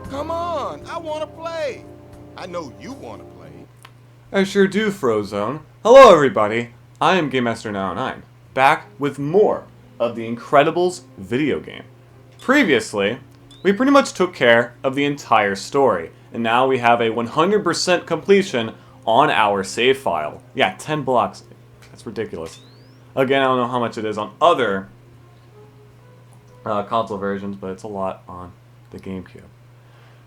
Come on, I want to play. I know you want to play. I sure do, Frozone. Hello, everybody. I am Gamemaster 909, back with more of the Incredibles video game. Previously, we pretty much took care of the entire story, and now we have a 100% completion on our save file. Yeah, 10 blocks. That's ridiculous. Again, I don't know how much it is on other console versions, but it's a lot on the GameCube.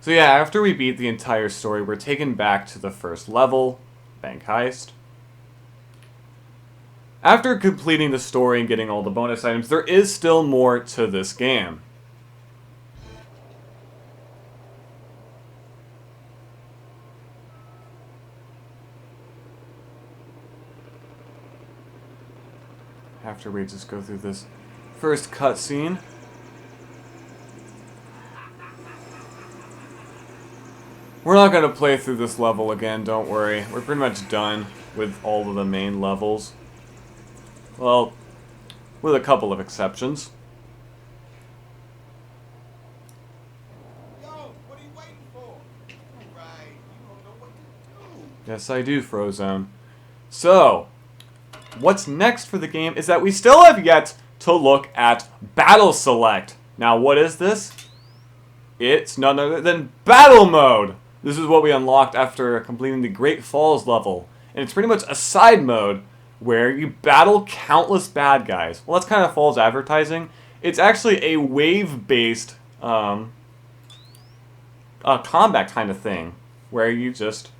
So yeah, after we beat the entire story, we're taken back to the first level, Bank Heist. After completing the story and getting all the bonus items, there is still more to this game. After we just go through this first cutscene. We're not going to play through this level again, don't worry. We're pretty much done with all of the main levels. Well, with a couple of exceptions. Yo, what are you waiting for? Right, you don't know what to do. Yes, I do, Frozone. So, what's next for the game is that we still have yet to look at Battle Select. Now, what is this? It's none other than Battle Mode. This is what we unlocked after completing the Great Falls level. And it's pretty much a side mode where you battle countless bad guys. Well, that's kind of false advertising. It's actually a wave-based combat kind of thing where you just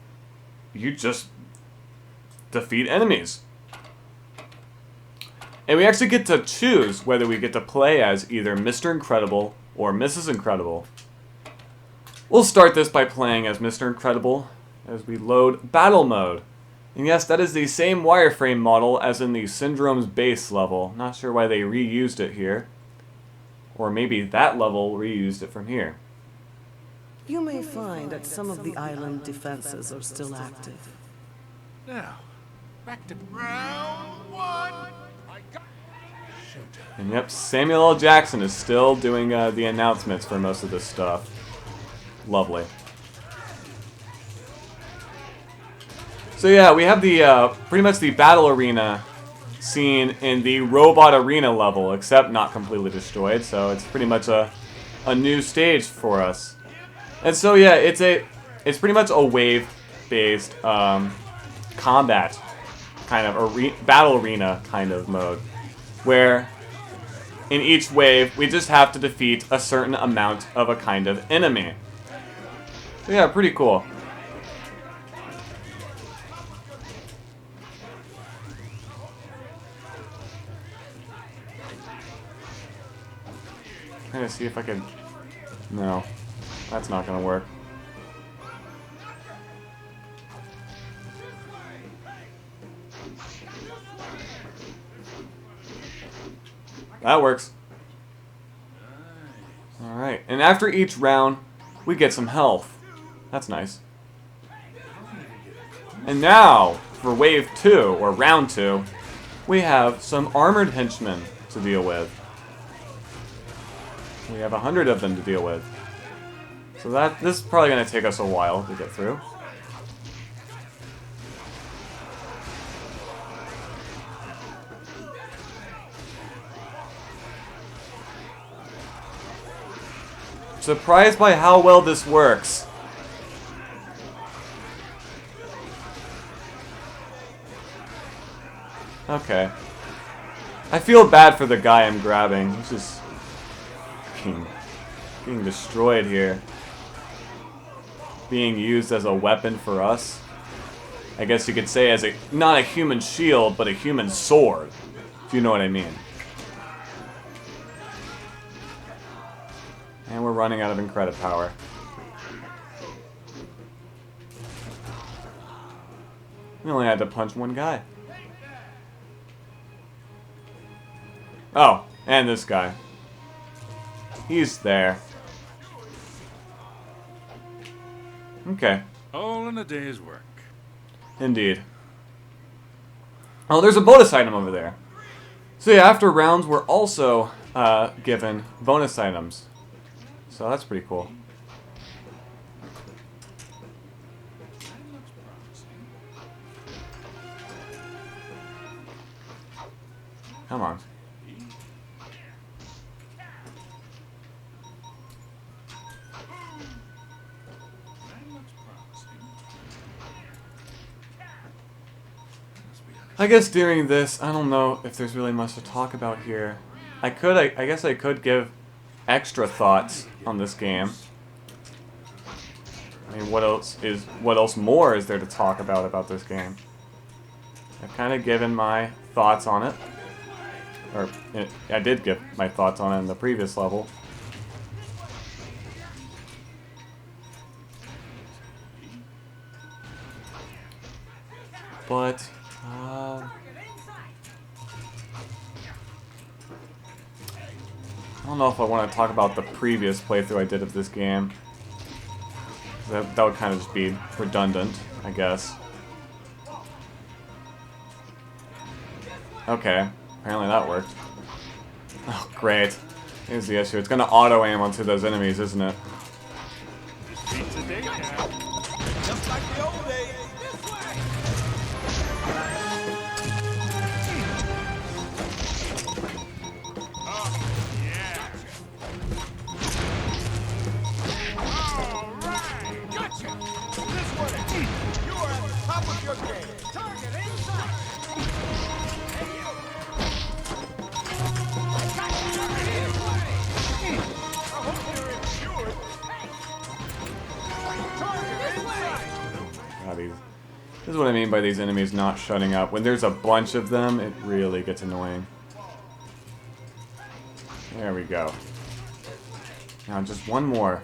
defeat enemies. And we actually get to choose whether we get to play as either Mr. Incredible or Mrs. Incredible. We'll start this by playing as Mr. Incredible as we load Battle Mode. And yes, that is the same wireframe model as in the Syndrome's base level. Not sure why they reused it here. Or maybe that level reused it from here. You may find that some of the island defenses are still active. Now, back to round one. And yep, Samuel L. Jackson is still doing the announcements for most of this stuff. Lovely. So yeah, we have the pretty much the battle arena scene in the robot arena level, except not completely destroyed. So it's pretty much a new stage for us. And so yeah, it's pretty much a wave-based combat kind of battle arena kind of mode, where in each wave we just have to defeat a certain amount of a kind of enemy. So yeah, pretty cool. Trying to see if I can. No, that's not gonna work. That works. Alright, and after each round, we get some health. That's nice. And now, for Wave 2, or Round 2, we have some armored henchmen to deal with. We have 100 of them to deal with. So this is probably going to take us a while to get through. Surprised by how well this works. Okay. I feel bad for the guy I'm grabbing. He's just getting destroyed here. Being used as a weapon for us. I guess you could say as not a human shield, but a human sword. If you know what I mean. And we're running out of Incredi power. We only had to punch one guy. Oh, and this guy. He's there. Okay. All in a day's work. Indeed. Oh, there's a bonus item over there. So yeah, after rounds, we're also given bonus items. So that's pretty cool. Come on. I guess during this, I don't know if there's really much to talk about here. I guess I could give extra thoughts on this game. I mean, what else more is there to talk about this game? I've kind of given my thoughts on it. Or, I did give my thoughts on it in the previous level. But, I don't know if I want to talk about the previous playthrough I did of this game. That would kind of just be redundant, I guess. Okay, apparently that worked. Oh, great. Here's the issue. It's gonna auto-aim onto those enemies, isn't it? Just like the old days. This way. Oh, yeah. All right. Gotcha. This way. You are at the top of your game. Target inside. Hey, you. I hope you're insured. Target inside. God, this is what I mean by these enemies not shutting up. When there's a bunch of them, it really gets annoying. There we go. Now just one more.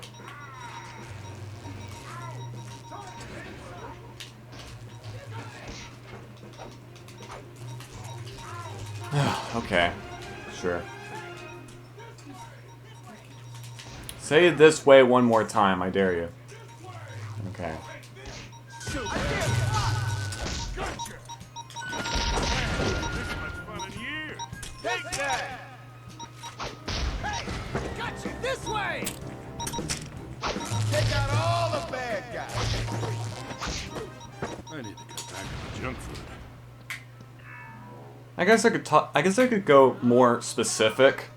Okay, sure. Say it this way one more time, I dare you. Okay. Take that! Hey! Gotcha! This way! Take out all the bad guys! I need to cut back on the junk food. I guess I could go more specific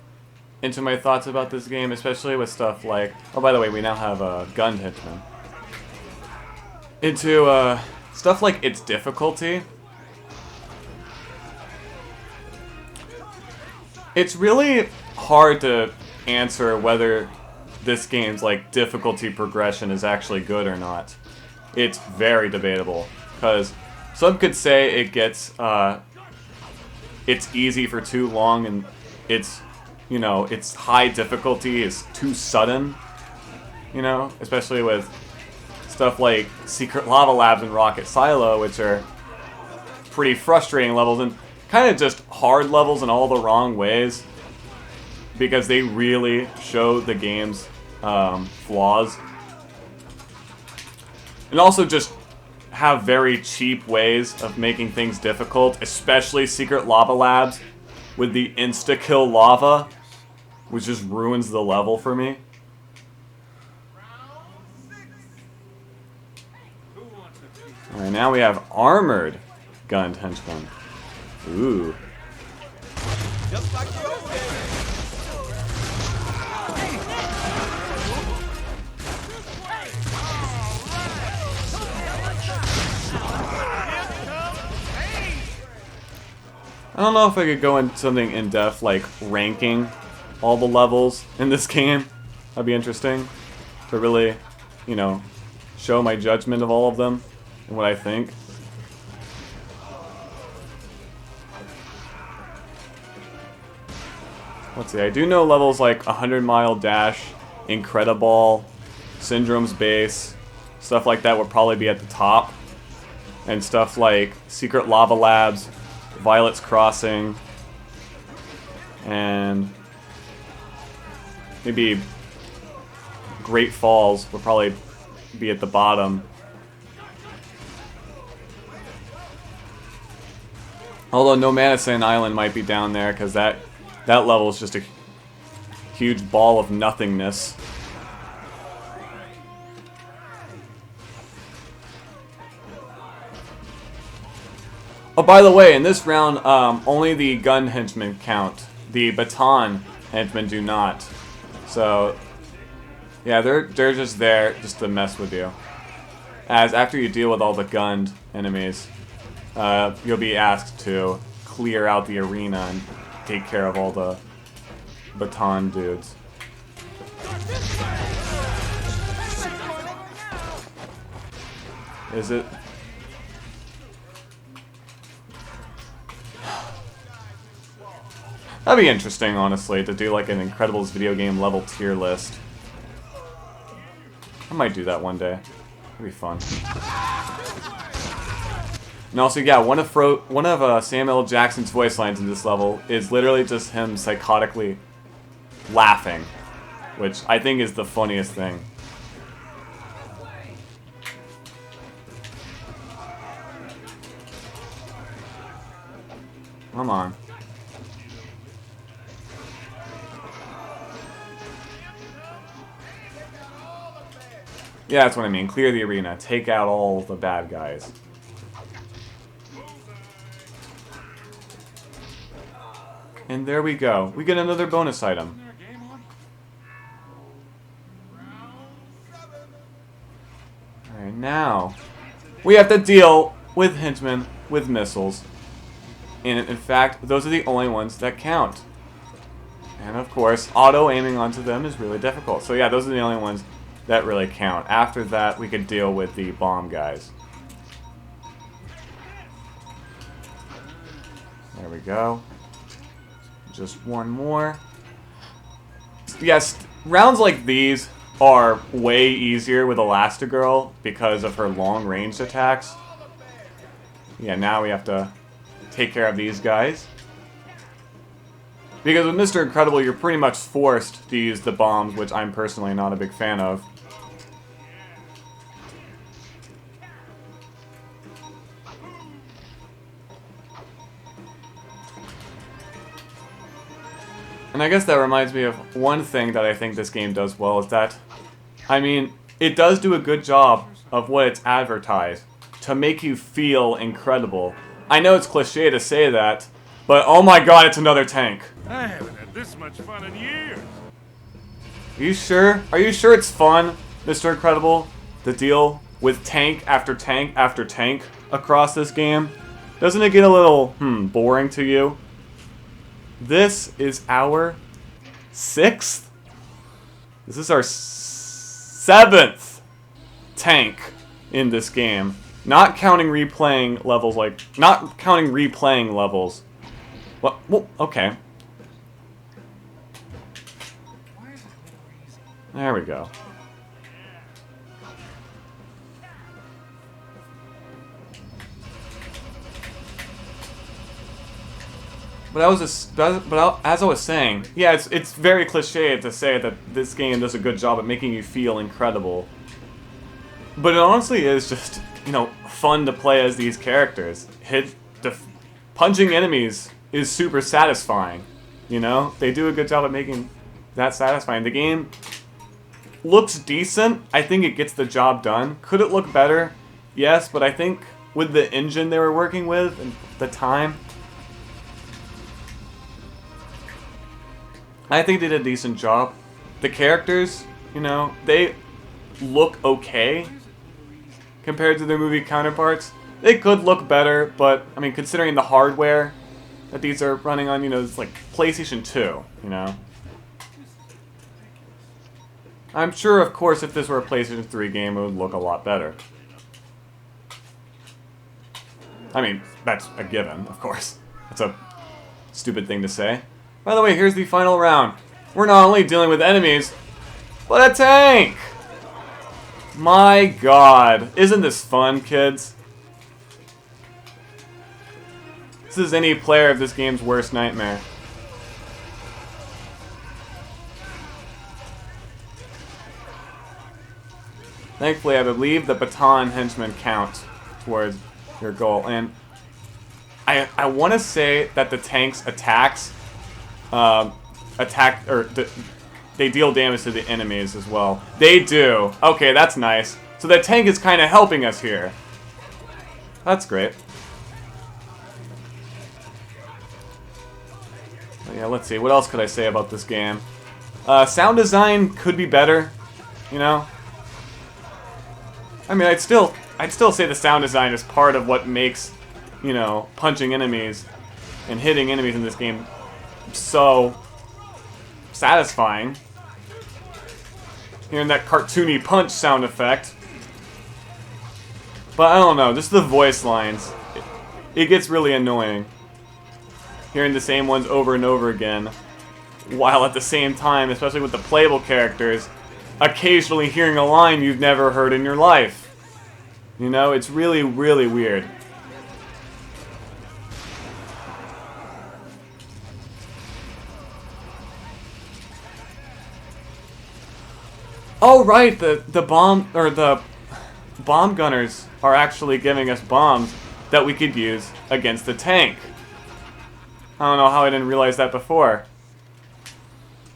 into my thoughts about this game, especially with stuff like, oh, by the way, we now have a gun hitman. Into stuff like its difficulty. It's really hard to answer whether this game's like difficulty progression is actually good or not. It's very debatable, because some could say it gets it's easy for too long, and it's, you know, its high difficulty is too sudden, you know, especially with stuff like Secret Lava Labs and Rocket Silo, which are pretty frustrating levels and kind of just hard levels in all the wrong ways, because they really show the game's flaws. And also just have very cheap ways of making things difficult, especially Secret Lava Labs with the insta-kill lava, which just ruins the level for me. Alright, now we have armored gunned henchmen. Ooh. Just like the old days! I don't know if I could go into something in-depth like ranking all the levels in this game. That'd be interesting to really, you know, show my judgment of all of them and what I think. Let's see, I do know levels like 100 Mile Dash, Incrediball, Syndrome's Base, stuff like that would probably be at the top. And stuff like Secret Lava Labs, Violet's Crossing, and maybe Great Falls would probably be at the bottom. Although No Manison Island might be down there, because that level is just a huge ball of nothingness. Oh, by the way, in this round, only the gun henchmen count. The baton henchmen do not. So, yeah, they're just there just to mess with you. As after you deal with all the gunned enemies, you'll be asked to clear out the arena and take care of all the baton dudes. Is it? That'd be interesting, honestly, to do like an Incredibles video game level tier list. I might do that one day. It'd be fun. And also, yeah, one of Samuel L. Jackson's voice lines in this level is literally just him psychotically laughing, which I think is the funniest thing. Come on. Yeah, that's what I mean. Clear the arena. Take out all the bad guys. And there we go. We get another bonus item. Alright, now we have to deal with henchmen with missiles. And in fact, those are the only ones that count. And of course, auto-aiming onto them is really difficult. So yeah, those are the only ones that really count. After that, we could deal with the bomb guys. There we go. Just one more. Yes, rounds like these are way easier with Elastigirl because of her long-range attacks. Yeah, now we have to take care of these guys. Because with Mr. Incredible, you're pretty much forced to use the bombs, which I'm personally not a big fan of. And I guess that reminds me of one thing that I think this game does well is that, I mean, it does do a good job of what it's advertised to make you feel incredible. I know it's cliche to say that, but oh my god, it's another tank. I haven't had this much fun in years. Are you sure? Are you sure it's fun, Mr. Incredible, to deal with tank after tank after tank across this game? Doesn't it get a little, boring to you? This is our 6th? This is our 7th tank in this game. Not counting replaying levels not counting replaying levels. Well, okay. There we go. But as I was saying, yeah, it's very cliche to say that this game does a good job at making you feel incredible. But it honestly is just, you know, fun to play as these characters. Punching enemies is super satisfying, you know? They do a good job at making that satisfying. The game looks decent. I think it gets the job done. Could it look better? Yes, but I think with the engine they were working with and the time, I think they did a decent job. The characters, you know, they look okay compared to their movie counterparts. They could look better, but, I mean, considering the hardware that these are running on, you know, it's like PlayStation 2, you know. I'm sure, of course, if this were a PlayStation 3 game, it would look a lot better. I mean, that's a given, of course. That's a stupid thing to say. By the way, here's the final round. We're not only dealing with enemies, but a tank! My god. Isn't this fun, kids? This is any player of this game's worst nightmare. Thankfully, I believe the baton henchmen count towards your goal. And I want to say that the tank's attacks they deal damage to the enemies as well. They do. Okay, that's nice. So the tank is kind of helping us here. That's great. Yeah, let's see. What else could I say about this game? Sound design could be better, you know? I mean, I'd still say the sound design is part of what makes, you know, punching enemies and hitting enemies in this game so satisfying. Hearing that cartoony punch sound effect. But I don't know, just the voice lines. It gets really annoying. Hearing the same ones over and over again. While at the same time, especially with the playable characters, occasionally hearing a line you've never heard in your life. You know, it's really, really weird. Oh right, the bomb gunners are actually giving us bombs that we could use against the tank. I don't know how I didn't realize that before.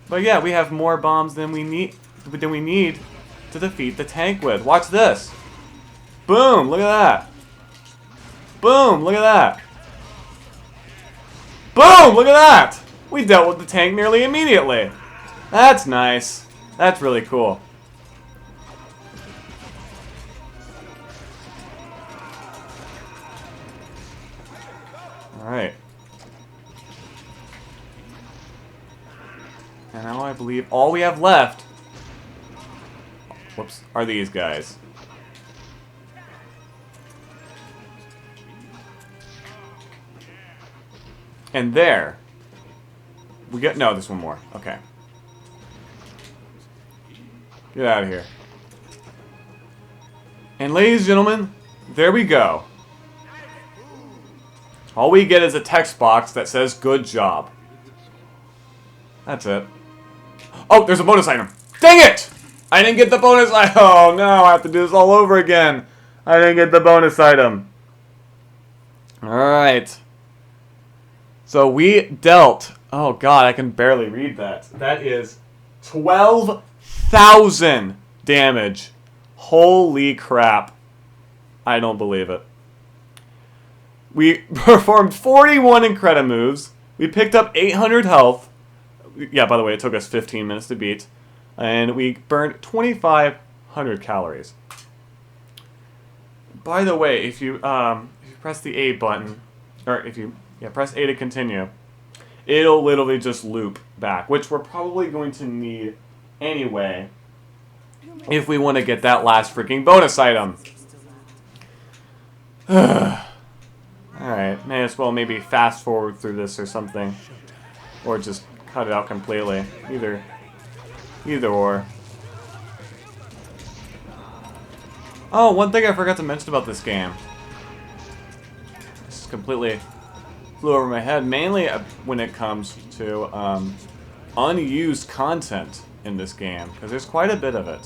But yeah, we have more bombs than we need to defeat the tank with. Watch this. Boom, look at that. Boom, look at that. Boom, look at that. We dealt with the tank nearly immediately. That's nice. That's really cool. Alright. And now I believe all we have left, whoops, are these guys. And there, we get, no, there's one more. Okay. Get out of here. And ladies and gentlemen, there we go. All we get is a text box that says, good job. That's it. Oh, there's a bonus item. Dang it! I didn't get the bonus item. Oh, no, I have to do this all over again. I didn't get the bonus item. Alright. So we dealt... Oh, God, I can barely read that. That is 12,000 damage. Holy crap. I don't believe it. We performed 41 Incredi moves. We picked up 800 health. Yeah, by the way, it took us 15 minutes to beat. And we burned 2,500 calories. By the way, if you press the A button, or if you press A to continue, it'll literally just loop back, which we're probably going to need anyway if we want to get that last freaking bonus item. Alright, may as well maybe fast forward through this or something. Or just cut it out completely. Either or. Oh, one thing I forgot to mention about this game. This completely flew over my head. Mainly when it comes to unused content in this game. Because there's quite a bit of it.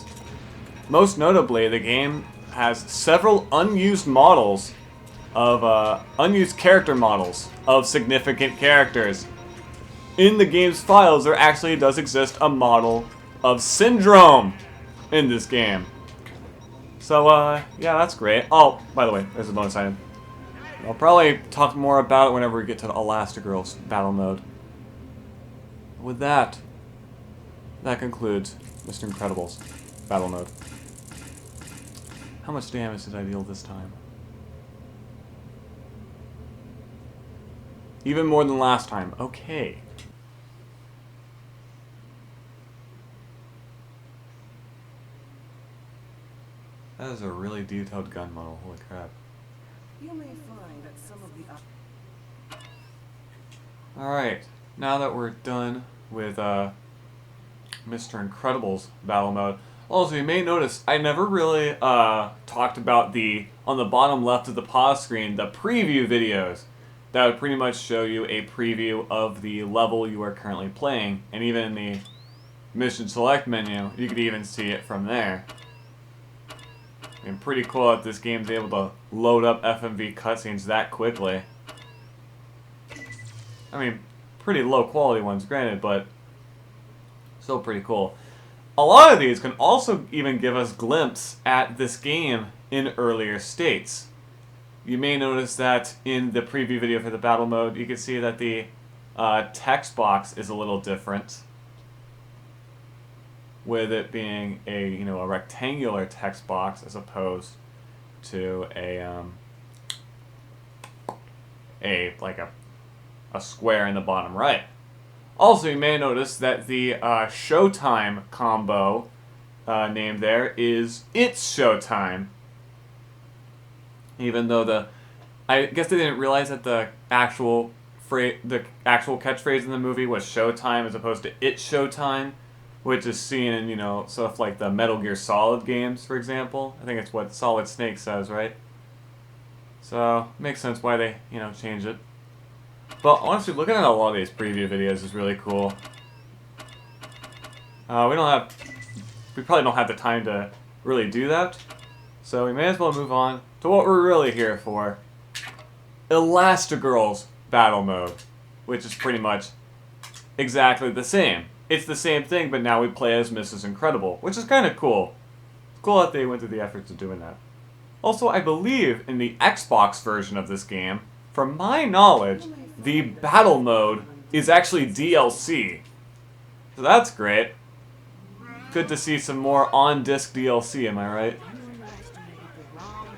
Most notably, the game has several unused models of unused character models of significant characters. In the game's files, there actually does exist a model of Syndrome in this game. So, yeah, that's great. Oh, by the way, there's a bonus item. I'll probably talk more about it whenever we get to Elastigirl's battle mode. With that concludes Mr. Incredible's battle mode. How much damage did I deal this time? Even more than last time. Okay. That is a really detailed gun model. Holy crap. You may find that some of the... Alright. Now that we're done with Mr. Incredible's battle mode. Also, you may notice I never really talked about on the bottom left of the pause screen, the preview videos. That would pretty much show you a preview of the level you are currently playing. And even in the mission select menu, you could even see it from there. And pretty cool that this game's able to load up FMV cutscenes that quickly. I mean, pretty low quality ones, granted, but still pretty cool. A lot of these can also even give us glimpses at this game in earlier states. You may notice that in the preview video for the battle mode, you can see that the text box is a little different, with it being a a rectangular text box as opposed to a square in the bottom right. Also, you may notice that the Showtime combo name there is It's Showtime. Even though I guess they didn't realize that the actual catchphrase in the movie was Showtime as opposed to It's Showtime, which is seen in stuff like the Metal Gear Solid games, for example. I think it's what Solid Snake says, right? So makes sense why they changed it. But honestly, looking at a lot of these preview videos is really cool. We probably don't have the time to really do that, so we may as well move on to what we're really here for. Elastigirl's battle mode, which is pretty much exactly the same. It's the same thing, but now we play as Mrs. Incredible, which is kind of cool. It's cool that they went through the efforts of doing that. Also, I believe in the Xbox version of this game, from my knowledge, the battle mode is actually DLC. So that's great. Good to see some more on-disc DLC, am I right?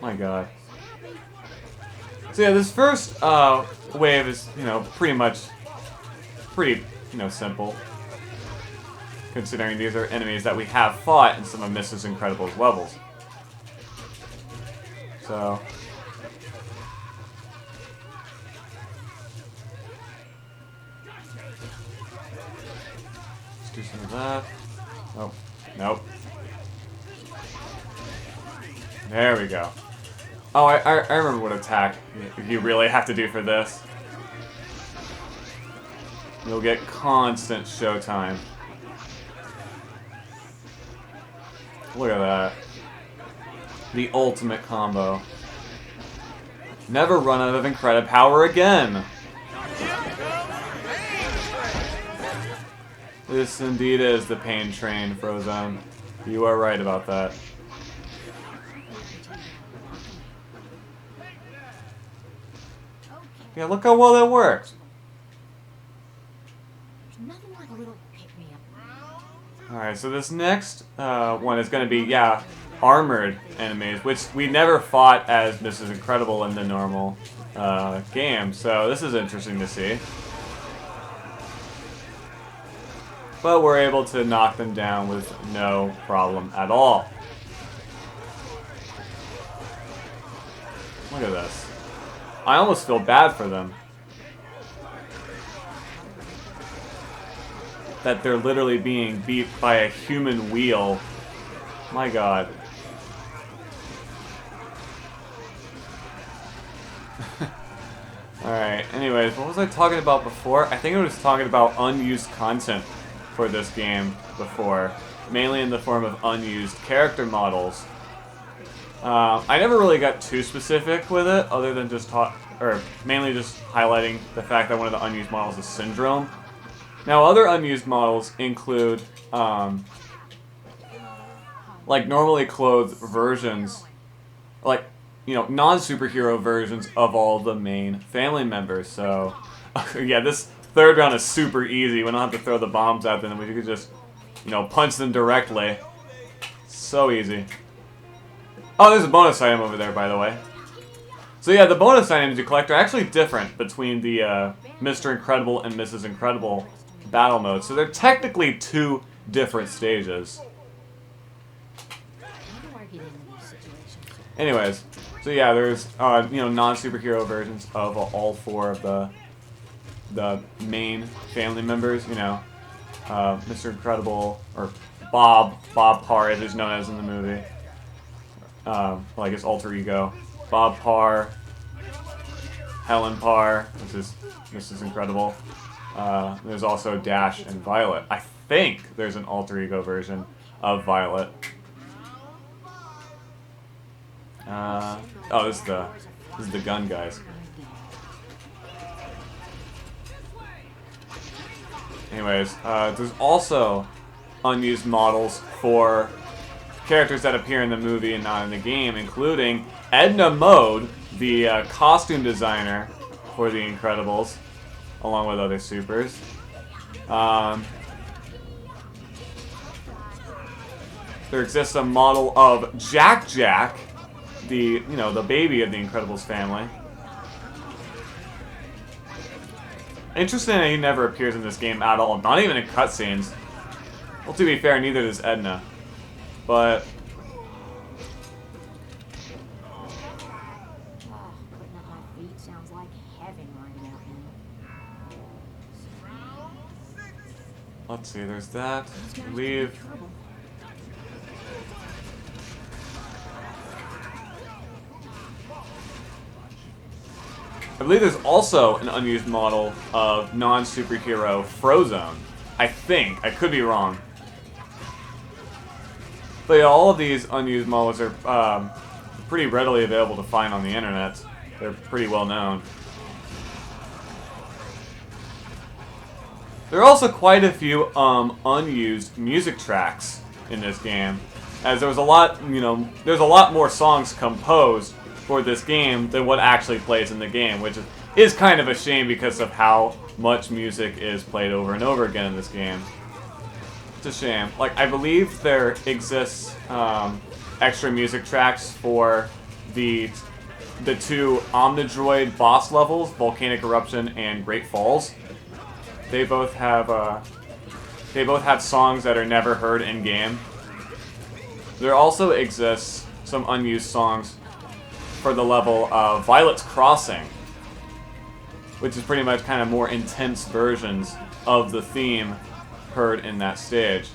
My god. So yeah, this first wave is, pretty simple. Considering these are enemies that we have fought in some of Mrs. Incredible's levels. So... let's do some of that. Oh, nope. There we go. Oh, I remember what attack you really have to do for this. You'll get constant showtime. Look at that. The ultimate combo. Never run out of Incredipower power again! This indeed is the pain train, Frozone. You are right about that. Yeah, look how well that works. Alright, so this next one is going to be, armored enemies, which we never fought as Mrs. Incredible in the normal game, so this is interesting to see. But we're able to knock them down with no problem at all. Look at this. I almost feel bad for them. That they're literally being beat by a human wheel. My god. Alright, anyways, what was I talking about before? I think I was talking about unused content for this game before. Mainly in the form of unused character models. I never really got too specific with it, other than just mainly just highlighting the fact that one of the unused models is Syndrome. Now, other unused models include, like, normally clothed versions, like, non-superhero versions of all the main family members. So, yeah, this third round is super easy. We don't have to throw the bombs at them. We could just, punch them directly. So easy. Oh, there's a bonus item over there, by the way. So yeah, the bonus items you collect are actually different between the Mr. Incredible and Mrs. Incredible battle modes. So they're technically two different stages. Anyways, so yeah, there's non-superhero versions of all four of the main family members. Mr. Incredible, or Bob Parr, as he's known as in the movie. Like his alter ego. Bob Parr, Helen Parr, which is Mrs. Incredible. There's also Dash and Violet. I think there's an alter ego version of Violet. This is the gun guys. Anyways, there's also unused models for characters that appear in the movie and not in the game, including Edna Mode, the costume designer for The Incredibles. along with other supers. There exists a model of Jack Jack, the baby of the Incredibles family. Interesting that he never appears in this game at all, not even in cutscenes. Well, to be fair, neither does Edna. But Putting up my feet sounds like heaven right about now. let's see, there's that. Leave. I believe there's also an unused model of non-superhero Frozone. I think. I could be wrong. But yeah, all of these unused models are pretty readily available to find on the internet. They're pretty well known. There are also quite a few unused music tracks in this game, as there was a lot, there's a lot more songs composed for this game than what actually plays in the game, which is kind of a shame because of how much music is played over and over again in this game. It's a shame. Like, I believe there exists extra music tracks for the two Omnidroid boss levels, Volcanic Eruption and Great Falls. They both have songs that are never heard in game. There also exists some unused songs for the level of Violet's Crossing, which is pretty much kind of more intense versions of the theme heard in that stage.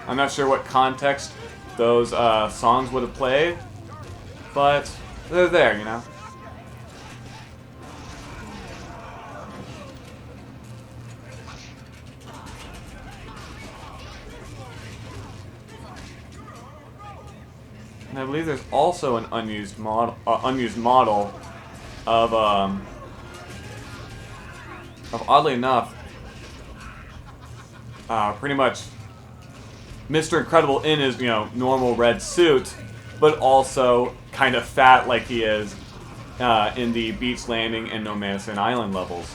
I'm not sure what context those songs would have played, but they're there, you know? And I believe there's also an unused model of oddly enough, pretty much Mr. Incredible in his normal red suit, but also kind of fat like he is in the Beach Landing and No Man's Island levels,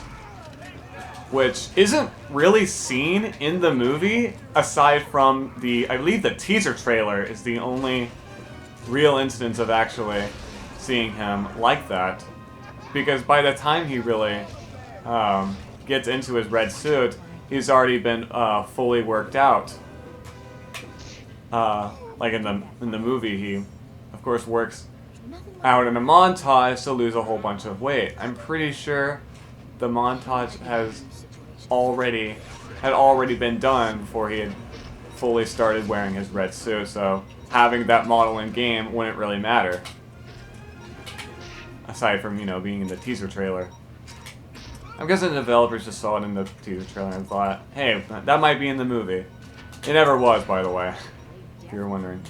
which isn't really seen in the movie aside from I believe the teaser trailer is the only real instance of actually seeing him like that, because by the time he really gets into his red suit, he's already been fully worked out. Like in the movie, he of course works out in a montage to lose a whole bunch of weight. I'm pretty sure the montage had already been done before he had fully started wearing his red suit, so having that model in game wouldn't really matter. Aside from, being in the teaser trailer. I'm guessing the developers just saw it in the teaser trailer and thought, hey, that might be in the movie. It never was, by the way, if you were wondering.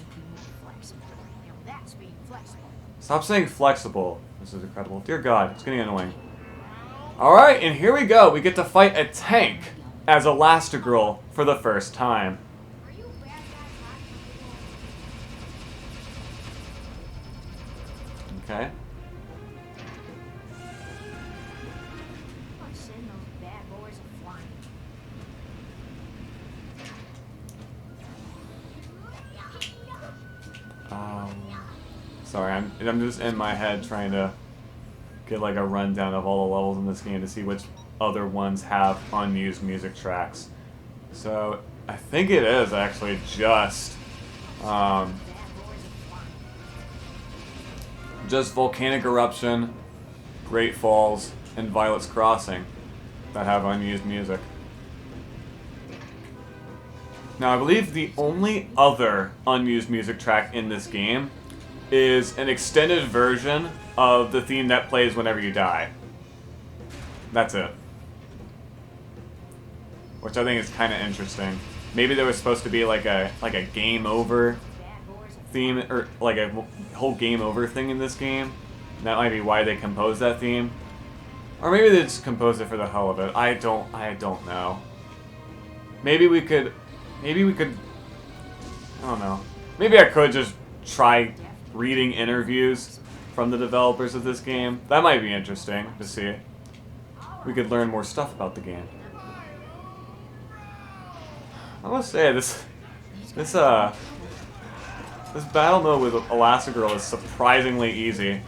Stop saying flexible. This is incredible. Dear God, it's getting annoying. Alright, and here we go. We get to fight a tank as Elastigirl for the first time. Okay. Sorry, I'm just in my head trying to get like a rundown of all the levels in this game to see which other ones have unused music tracks. So I think it is actually just Volcanic Eruption, Great Falls, and Violet's Crossing that have unused music. Now, I believe the only other unused music track in this game is an extended version of the theme that plays whenever you die. That's it. Which I think is kind of interesting. Maybe there was supposed to be like a game over theme, or like a whole game over thing in this game. That might be why they composed that theme. Or maybe they just composed it for the hell of it. I don't know. Maybe we could, I don't know. Maybe I could just try reading interviews from the developers of this game. That might be interesting to see. We could learn more stuff about the game. I must say, this battle mode with Elastigirl is surprisingly easy.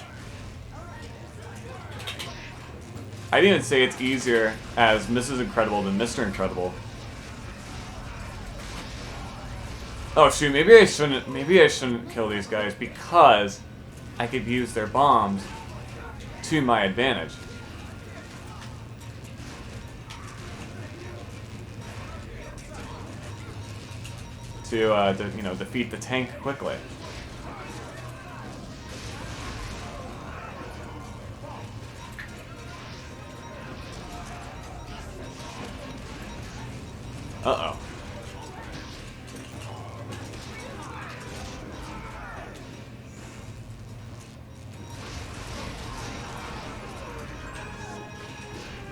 I'd even say it's easier as Mrs. Incredible than Mr. Incredible. Oh shoot, maybe I shouldn't kill these guys because I could use their bombs to my advantage. To you know, defeat the tank quickly. Uh-oh.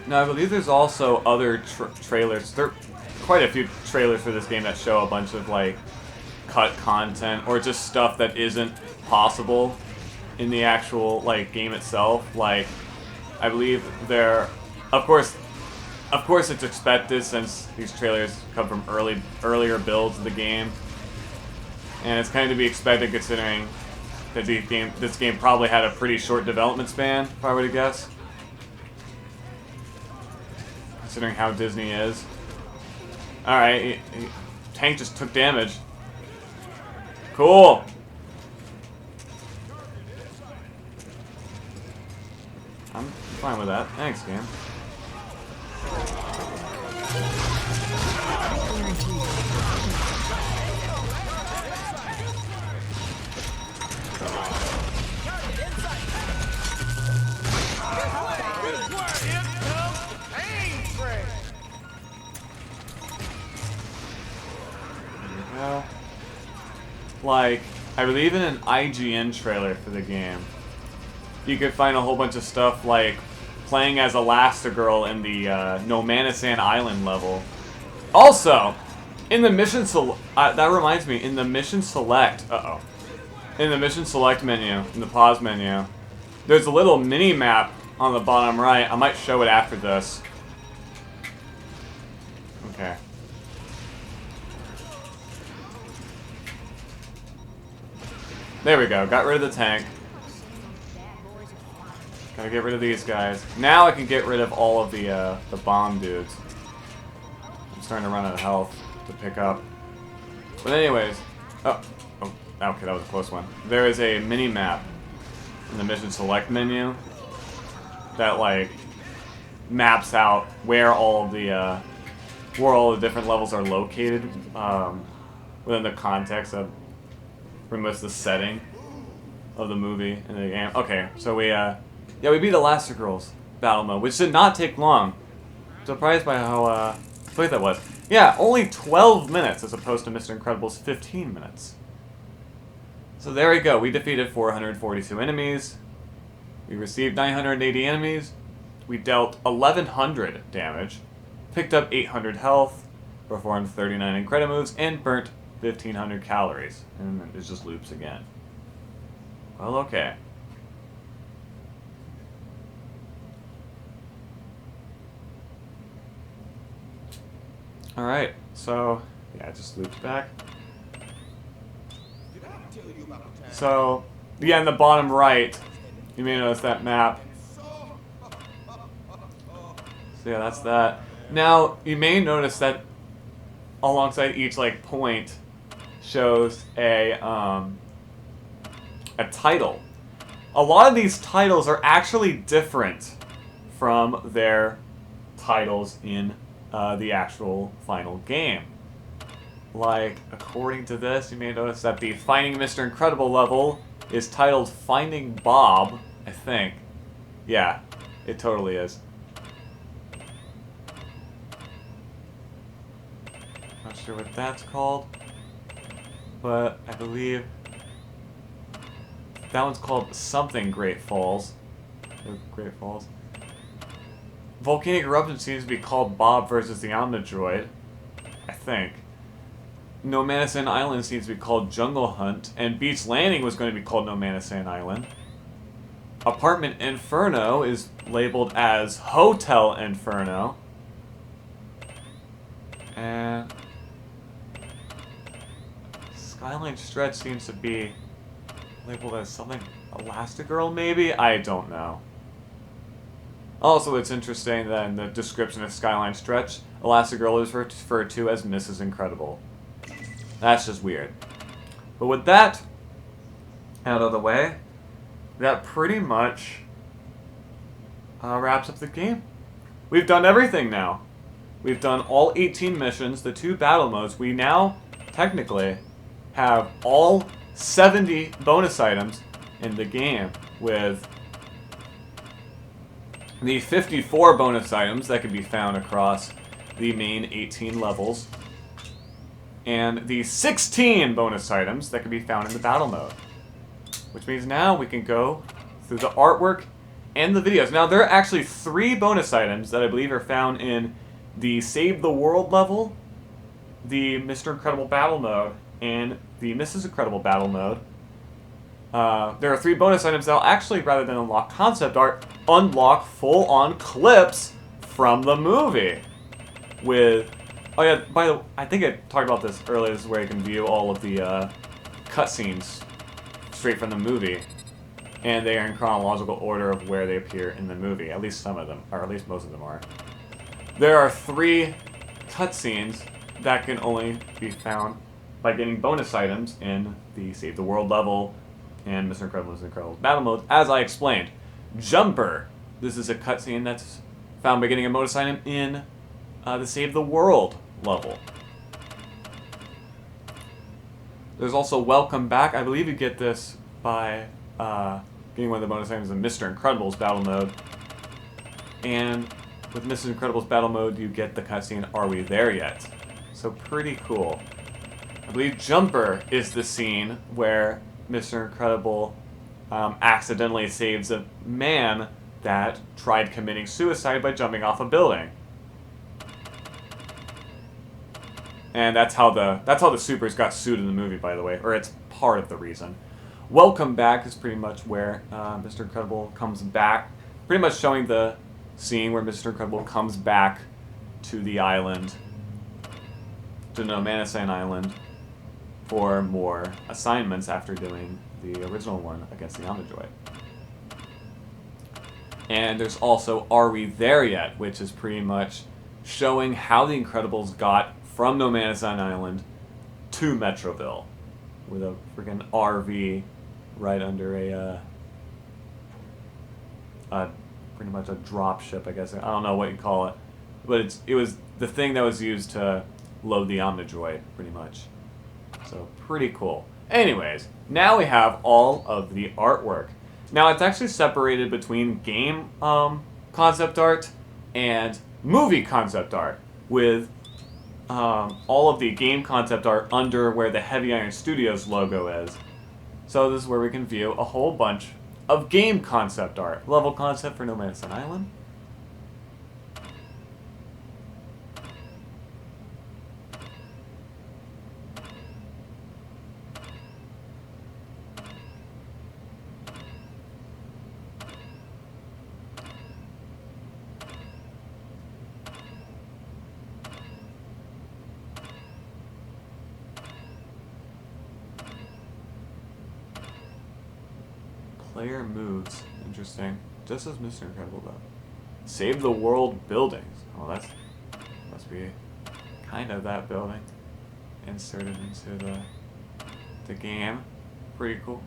Now, I believe there's also other trailers. There are quite a few trailers for this game that show a bunch of, like, cut content or just stuff that isn't possible in the actual, like, game itself. Like, I believe there... Of course, it's expected since these trailers come from earlier builds of the game. And it's kind of to be expected considering that this game probably had a pretty short development span, if I were to guess. Considering how Disney is. Alright, tank just took damage. Cool! I'm fine with that. Thanks, game. Like, I believe in an IGN trailer for the game, you could find a whole bunch of stuff like playing as Elastigirl in the Nomanisan Island level. Also, in the mission that reminds me, in the mission select, in the mission select menu, in the pause menu, there's a little mini map on the bottom right. I might show it after this. Okay. There we go, got rid of the tank. Gotta get rid of these guys. Now I can get rid of all of the bomb dudes. I'm starting to run out of health to pick up. But anyways, oh, okay, that was a close one. There is a mini-map in the mission select menu that, like, maps out where all of the, different levels are located, within the context of pretty much the setting of the movie and the game. Okay, so we beat Elastigirl's battle mode, which did not take long. Surprised by how quick that was. Yeah, only 12 minutes as opposed to Mr. Incredible's 15 minutes. So there we go. We defeated 442 enemies. We received 980 enemies. We dealt 1,100 damage, picked up 800 health, performed 39 Incredi moves, and burnt 1,500 calories. And then it just loops again. Well, okay. Alright, so, yeah, it just loops back. So, yeah, in the bottom right, you may notice that map. So yeah, that's that. Now, you may notice that alongside each, like, point shows a title. A lot of these titles are actually different from their titles in the actual final game. Like, according to this, you may notice that the Finding Mr. Incredible level is titled Finding Bob, I think. Yeah, it totally is. Not sure what that's called, but I believe that one's called something Great Falls. Great Falls. Volcanic Eruption seems to be called Bob versus the Omnidroid, I think. Nomanisan Island seems to be called Jungle Hunt, and Beach Landing was going to be called Nomanisan Island. Apartment Inferno is labeled as Hotel Inferno. And Skyline Stretch seems to be labeled as something Elastigirl, maybe? I don't know. Also, it's interesting that in the description of Skyline Stretch, Elastigirl is referred to as Mrs. Incredible. That's just weird. But with that out of the way, that pretty much wraps up the game. We've done everything now. We've done all 18 missions, the 2 battle modes. We now, technically, have all 70 bonus items in the game, with the 54 bonus items that can be found across the main 18 levels, and the 16 bonus items that can be found in the battle mode. Which means now we can go through the artwork and the videos. Now, there are actually 3 bonus items that I believe are found in the Save the World level, the Mr. Incredible battle mode, and the Mrs. Incredible battle mode. There are 3 bonus items that'll actually, rather than unlock concept art, unlock full-on clips from the movie. With, oh yeah, by the way, I think I talked about this earlier. This is where you can view all of the cutscenes straight from the movie, and they are in chronological order of where they appear in the movie. At least some of them, or at least most of them are. There are 3 cutscenes that can only be found by getting bonus items in the Save the World level and Mr. Incredible battle mode, as I explained. Jumper. This is a cutscene that's found by getting a bonus item in the Save the World level. There's also Welcome Back. I believe you get this by getting one of the bonus items in Mr. Incredible's battle mode. And with Mr. Incredible's battle mode, you get the cutscene Are We There Yet? So pretty cool. I believe Jumper is the scene where Mr. Incredible accidentally saves a man that tried committing suicide by jumping off a building. And that's how the supers got sued in the movie, by the way, or it's part of the reason. Welcome Back is pretty much where Mr. Incredible comes back, pretty much showing the scene where Mr. Incredible comes back to the island, to No Man's Land Island, for more assignments after doing the original one against the Omnijoy. And there's also Are We There Yet?, which is pretty much showing how the Incredibles got from No Man's Land Island to Metroville, with a freaking RV right under a pretty much a drop ship, I guess. I don't know what you call it, but it was the thing that was used to load the Omnijoy, pretty much. So pretty cool. Anyways, now we have all of the artwork. Now it's actually separated between game concept art and movie concept art, with all of the game concept art under where the Heavy Iron Studios logo is. So this is where we can view a whole bunch of game concept art. Level concept for No Man's Land Island. Player moves. Interesting. Just as Mr. Incredible, though. Save the World buildings. Oh, that's... must be kind of that building. Inserted into the game. Pretty cool.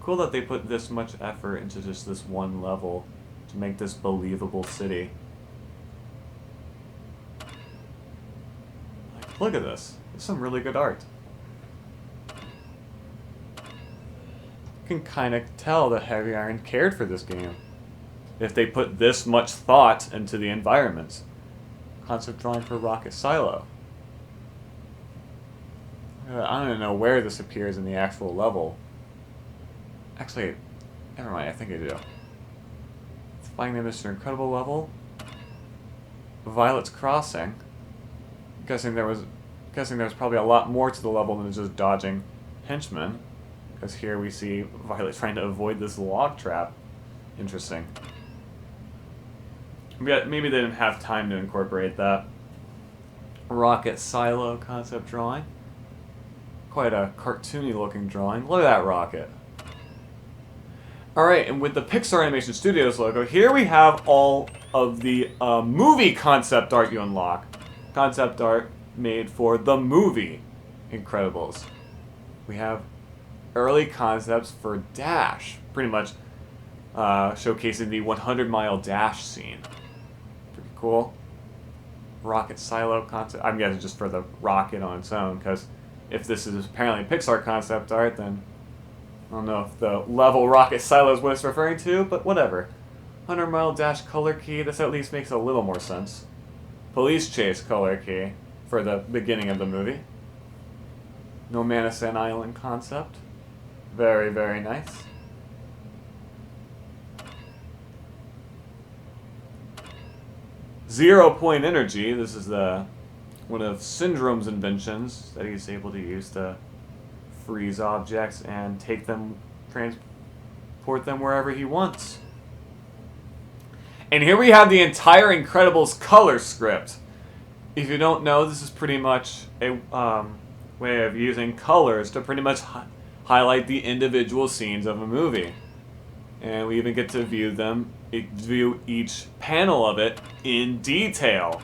Cool that they put this much effort into just this one level to make this believable city. Like, look at this. There's some really good art. You can kind of tell that Heavy Iron cared for this game if they put this much thought into the environments. Concept drawing for Rocket Silo. I don't even know where this appears in the actual level. Actually, never mind, I think I do. It's finding the Mr. Incredible level. Violet's Crossing. Guessing there was probably a lot more to the level than just dodging henchmen. Because here we see Violet trying to avoid this log trap. Interesting. Maybe they didn't have time to incorporate that. Rocket silo concept drawing. Quite a cartoony looking drawing. Look at that rocket. Alright, and with the Pixar Animation Studios logo, here we have all of the movie concept art you unlock. Concept art made for the movie Incredibles. We have early concepts for Dash, pretty much showcasing the 100-mile dash scene. Pretty cool. Rocket silo concept. I'm guessing just for the rocket on its own, because if this is apparently Pixar concept art, then I don't know if the level rocket silo is what it's referring to, but whatever. 100-mile dash color key, this at least makes a little more sense. Police chase color key for the beginning of the movie. No Manison Island concept. Very, very nice. Zero-point energy. This is one of Syndrome's inventions that he's able to use to freeze objects and take them, transport them wherever he wants. And here we have the entire Incredibles color script. If you don't know, this is pretty much a way of using colors to pretty much highlight the individual scenes of a movie. And we even get to view each panel of it in detail.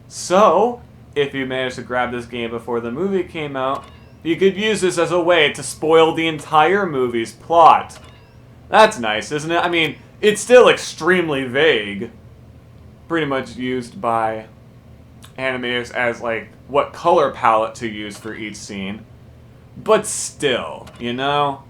So, if you managed to grab this game before the movie came out, you could use this as a way to spoil the entire movie's plot. That's nice, isn't it? I mean, it's still extremely vague. Pretty much used by animators as, like, what color palette to use for each scene. But still, you know?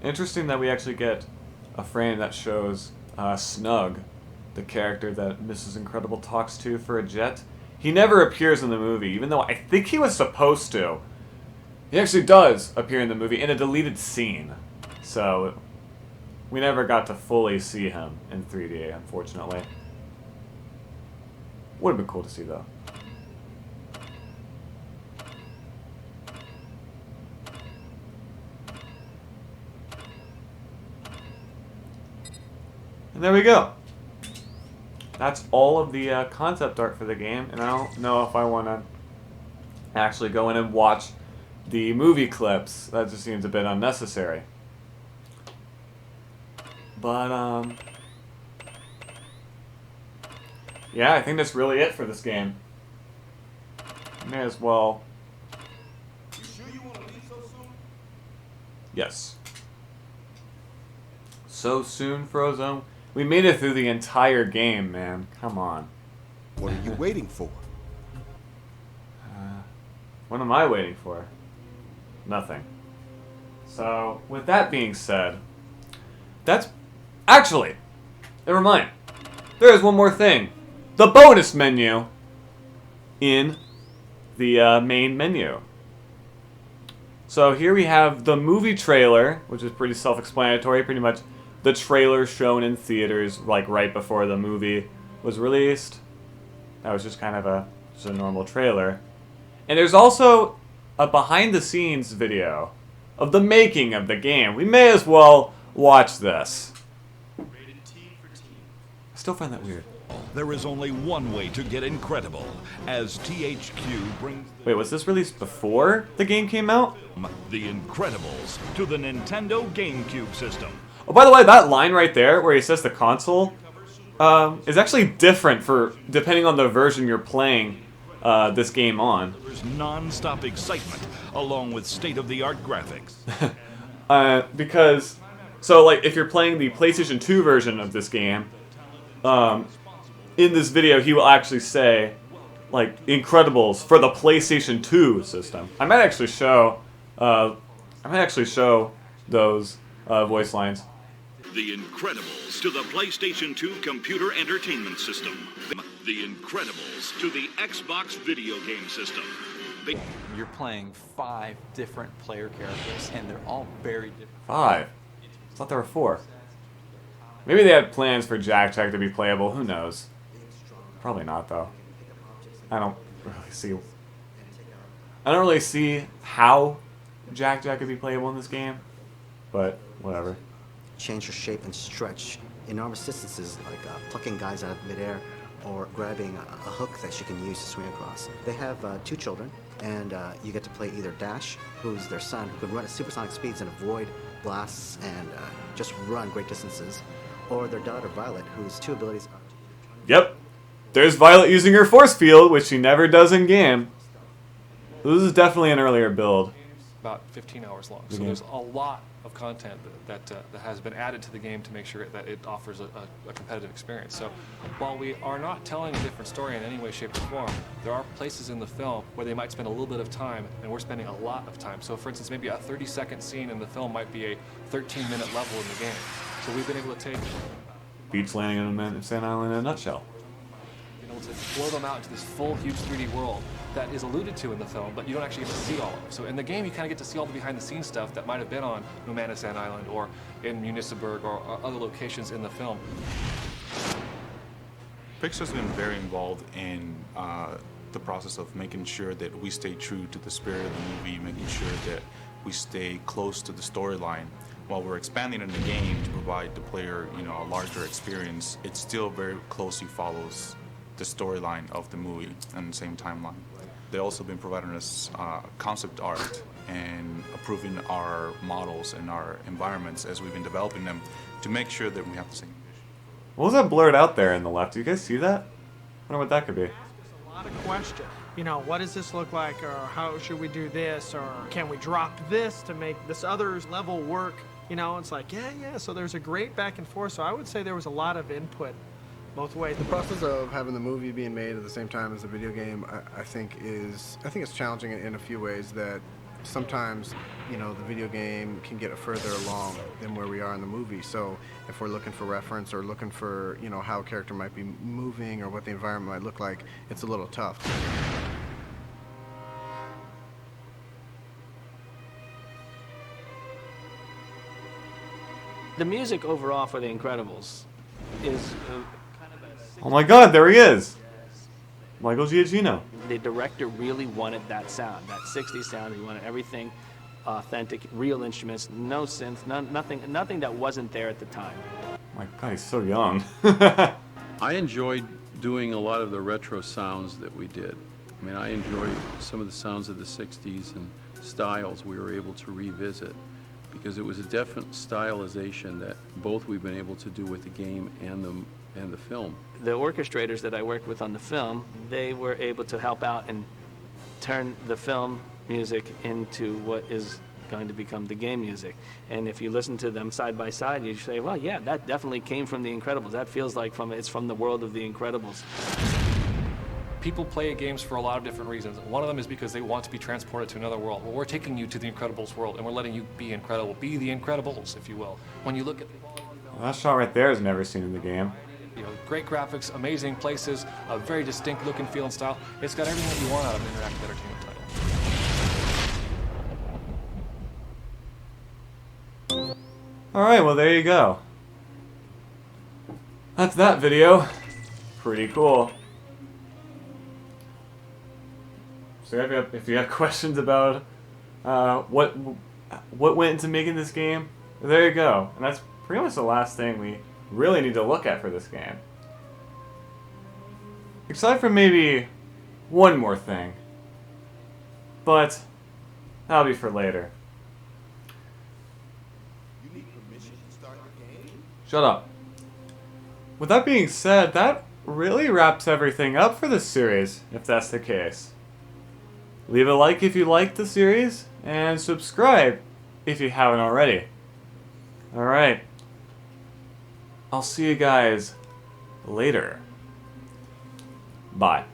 Interesting that we actually get a frame that shows Snug, the character that Mrs. Incredible talks to for a jet. He never appears in the movie, even though I think he was supposed to. He actually does appear in the movie in a deleted scene. So, we never got to fully see him in 3D, unfortunately. Would have been cool to see, though. And there we go. That's all of the concept art for the game, and I don't know if I want to actually go in and watch the movie clips. That just seems a bit unnecessary. But, yeah, I think that's really it for this game. May as well. You sure you want to leave so soon? Yes. So soon, Frozone? We made it through the entire game, man. Come on. What are you waiting for? What am I waiting for? Nothing. So, with that being said, that's... Actually, never mind. There is one more thing. The bonus menu in the main menu. So here we have the movie trailer, which is pretty self-explanatory, pretty much the trailer shown in theaters like right before the movie was released. That was just kind of just a normal trailer. And there's also a behind-the-scenes video of the making of the game. We may as well watch this. I still find that weird. There is only one way to get incredible, as THQ brings Wait, was this released before the game came out? The Incredibles to the Nintendo GameCube system. Oh, by the way, that line right there where he says the console is actually different for depending on the version you're playing this game on. There's non-stop excitement, along with state-of-the-art graphics. Because, so like if you're playing the PlayStation 2 version of this game, in this video he will actually say, like, Incredibles for the PlayStation 2 system. I might actually show those voice lines. The Incredibles to the PlayStation 2 computer entertainment system. The Incredibles to the Xbox video game system. You're playing 5 different player characters, and they're all very different. 5. I thought there were 4. Maybe they had plans for Jack to be playable. Who knows? Probably not, though. I don't really see how Jack could be playable in this game, but whatever. Change your shape and stretch enormous distances, like plucking guys out of midair or grabbing a hook that you can use to swing across. They have 2 children, and you get to play either Dash, who's their son, who can run at supersonic speeds and avoid blasts and just run great distances, or their daughter Violet, whose 2 abilities are... Yep. There's Violet using her force field, which she never does in game. This is definitely an earlier build. About 15 hours long. So there's a lot of content that has been added to the game to make sure that it offers a competitive experience. So while we are not telling a different story in any way, shape, or form, there are places in the film where they might spend a little bit of time, and we're spending a lot of time. So for instance, maybe a 30-second scene in the film might be a 13-minute level in the game. So we've been able to take... Beach landing on a Sand Island in a nutshell. Been able to blow them out into this full, huge 3D world that is alluded to in the film, but you don't actually get to see all of it. So in the game, you kind of get to see all the behind-the-scenes stuff that might have been on No Man's Sand Island or in Municeburg or other locations in the film. Pixar's been very involved in the process of making sure that we stay true to the spirit of the movie, making sure that we stay close to the storyline. While we're expanding in the game to provide the player, a larger experience, it still very closely follows the storyline of the movie and the same timeline. They've also been providing us concept art and approving our models and our environments as we've been developing them to make sure that we have the same vision. What was that blurred out there in the left? Do you guys see that? I wonder what that could be. A lot of questions. What does this look like, or how should we do this, or can we drop this to make this other level work? It's like, yeah, so there's a great back and forth, so I would say there was a lot of input both ways. The process of having the movie being made at the same time as the video game, I think it's challenging in a few ways. That sometimes, the video game can get further along than where we are in the movie. So if we're looking for reference or looking for, how a character might be moving or what the environment might look like, it's a little tough. The music overall for The Incredibles is kind of a... Oh my god, there he is! Michael Giacchino. The director really wanted that sound, that 60s sound. He wanted everything authentic, real instruments, no synths, nothing that wasn't there at the time. Oh my god, he's so young. I enjoyed doing a lot of the retro sounds that we did. I mean, I enjoyed some of the sounds of the 60s and styles we were able to revisit, because it was a definite stylization that both we've been able to do with the game and the film. The orchestrators that I worked with on the film, they were able to help out and turn the film music into what is going to become the game music. And if you listen to them side by side, you say, well, yeah, that definitely came from The Incredibles. That feels like it's from the world of The Incredibles. People play games for a lot of different reasons. One of them is because they want to be transported to another world. Well, we're taking you to the Incredibles world, and we're letting you be incredible. Be the Incredibles, if you will. When you look at that shot right there is never seen in the game. Great graphics, amazing places, a very distinct look and feel and style. It's got everything that you want out of an interactive entertainment title. Alright, well there you go. That's that video. Pretty cool. So if you have questions about what went into making this game, there you go. And that's pretty much the last thing we really need to look at for this game. Except for maybe one more thing. But that'll be for later. You need permission to start the game? Shut up. With that being said, that really wraps everything up for this series, if that's the case. Leave a like if you liked the series, and subscribe if you haven't already. Alright. I'll see you guys later. Bye.